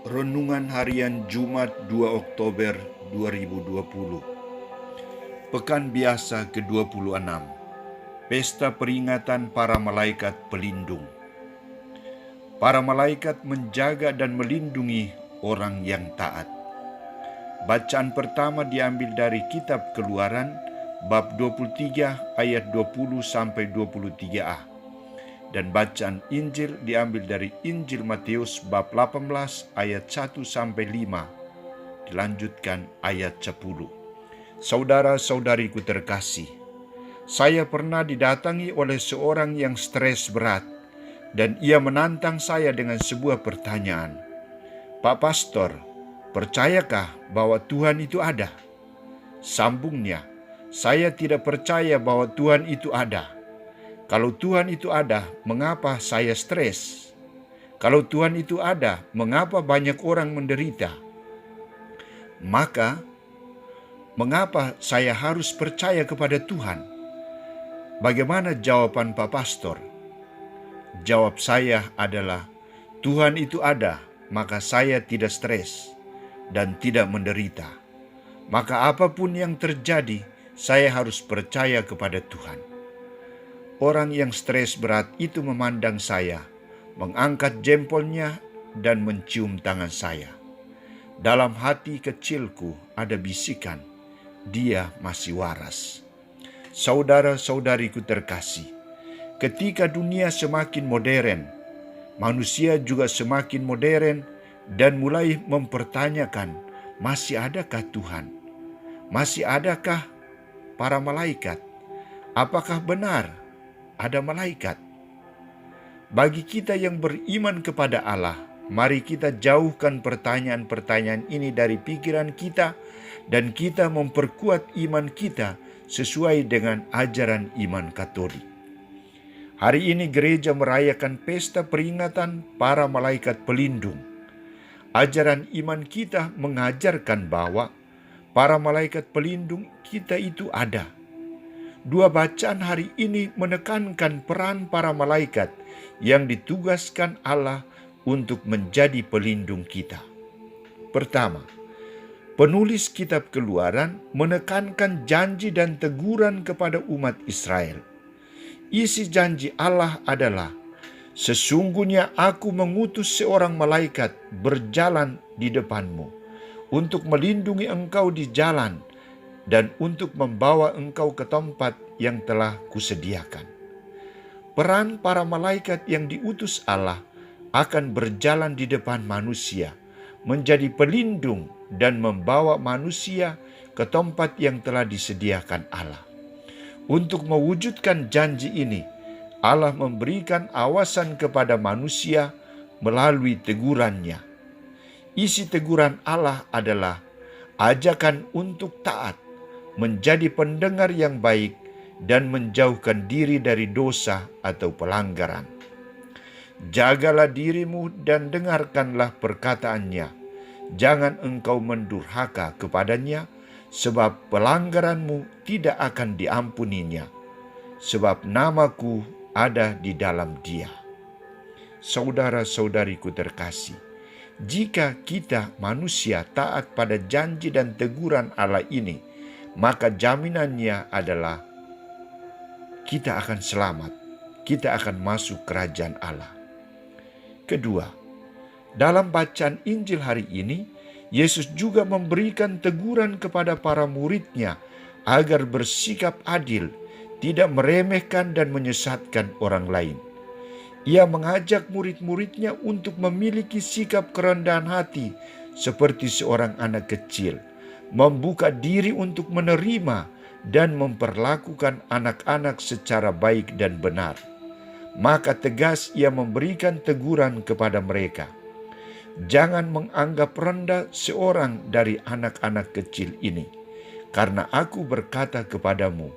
Renungan Harian Jumat 2 Oktober 2020. Pekan Biasa ke-26. Pesta peringatan para malaikat pelindung. Para malaikat menjaga dan melindungi orang yang taat. Bacaan pertama diambil dari kitab Keluaran bab 23 ayat 20 sampai 23a. Dan bacaan Injil diambil dari Injil Matius bab 18 ayat 1 sampai 5, dilanjutkan ayat 10. Saudara-saudariku terkasih, saya pernah didatangi oleh seorang yang stres berat dan ia menantang saya dengan sebuah pertanyaan. Pak Pastor, percayakah bahwa Tuhan itu ada? Sambungnya, saya tidak percaya bahwa Tuhan itu ada. Kalau Tuhan itu ada, mengapa saya stres? Kalau Tuhan itu ada, mengapa banyak orang menderita? Maka, mengapa saya harus percaya kepada Tuhan? Bagaimana jawaban Pak Pastor? Jawab saya adalah, Tuhan itu ada, maka saya tidak stres dan tidak menderita. Maka apapun yang terjadi, saya harus percaya kepada Tuhan. Orang yang stres berat itu memandang saya, mengangkat jempolnya dan mencium tangan saya. Dalam hati kecilku ada bisikan, dia masih waras. Saudara-saudariku terkasih, ketika dunia semakin modern, manusia juga semakin modern dan mulai mempertanyakan, masih adakah Tuhan? Masih adakah para malaikat? Apakah benar ada malaikat? Bagi kita yang beriman kepada Allah, mari kita jauhkan pertanyaan-pertanyaan ini dari pikiran kita dan kita memperkuat iman kita sesuai dengan ajaran iman Katolik. Hari ini gereja merayakan pesta peringatan para malaikat pelindung. Ajaran iman kita mengajarkan bahwa para malaikat pelindung kita itu ada. Dua bacaan hari ini menekankan peran para malaikat yang ditugaskan Allah untuk menjadi pelindung kita. Pertama, penulis kitab Keluaran menekankan janji dan teguran kepada umat Israel. Isi janji Allah adalah, sesungguhnya aku mengutus seorang malaikat berjalan di depanmu untuk melindungi engkau di jalan dan untuk membawa engkau ke tempat yang telah kusediakan. Peran para malaikat yang diutus Allah akan berjalan di depan manusia, menjadi pelindung dan membawa manusia ke tempat yang telah disediakan Allah. Untuk mewujudkan janji ini, Allah memberikan awasan kepada manusia melalui tegurannya. Isi teguran Allah adalah ajakan untuk taat, menjadi pendengar yang baik, dan menjauhkan diri dari dosa atau pelanggaran. Jagalah dirimu dan dengarkanlah perkataannya. Jangan engkau mendurhaka kepadanya, sebab pelanggaranmu tidak akan diampuninya, sebab namaku ada di dalam dia. Saudara-saudariku terkasih, jika kita manusia taat pada janji dan teguran Allah ini, maka jaminannya adalah kita akan selamat, kita akan masuk kerajaan Allah. Kedua, dalam bacaan Injil hari ini, Yesus juga memberikan teguran kepada para muridnya agar bersikap adil, tidak meremehkan dan menyesatkan orang lain. Ia mengajak murid-muridnya untuk memiliki sikap kerendahan hati seperti seorang anak kecil, membuka diri untuk menerima dan memperlakukan anak-anak secara baik dan benar. Maka tegas ia memberikan teguran kepada mereka. Jangan menganggap rendah seorang dari anak-anak kecil ini, karena aku berkata kepadamu,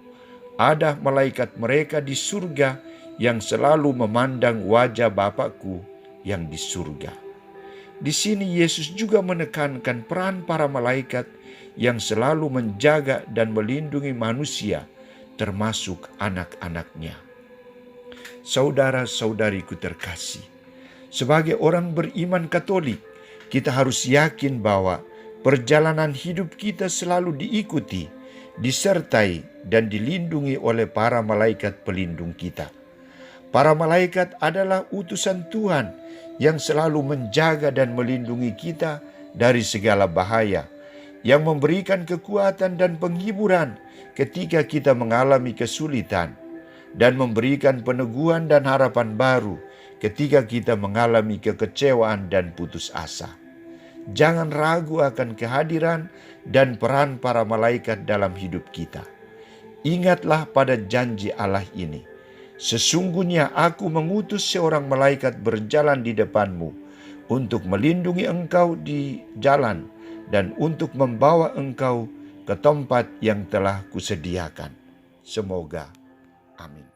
ada malaikat mereka di surga yang selalu memandang wajah Bapakku yang di surga. Di sini Yesus juga menekankan peran para malaikat yang selalu menjaga dan melindungi manusia, termasuk anak-anaknya. Saudara-saudariku terkasih, sebagai orang beriman Katolik, kita harus yakin bahwa perjalanan hidup kita selalu diikuti, disertai, dan dilindungi oleh para malaikat pelindung kita. Para malaikat adalah utusan Tuhan yang selalu menjaga dan melindungi kita dari segala bahaya, yang memberikan kekuatan dan penghiburan ketika kita mengalami kesulitan, dan memberikan peneguhan dan harapan baru ketika kita mengalami kekecewaan dan putus asa. Jangan ragu akan kehadiran dan peran para malaikat dalam hidup kita. Ingatlah pada janji Allah ini. Sesungguhnya aku mengutus seorang malaikat berjalan di depanmu untuk melindungi engkau di jalan dan untuk membawa engkau ke tempat yang telah kusediakan. Semoga. Amin.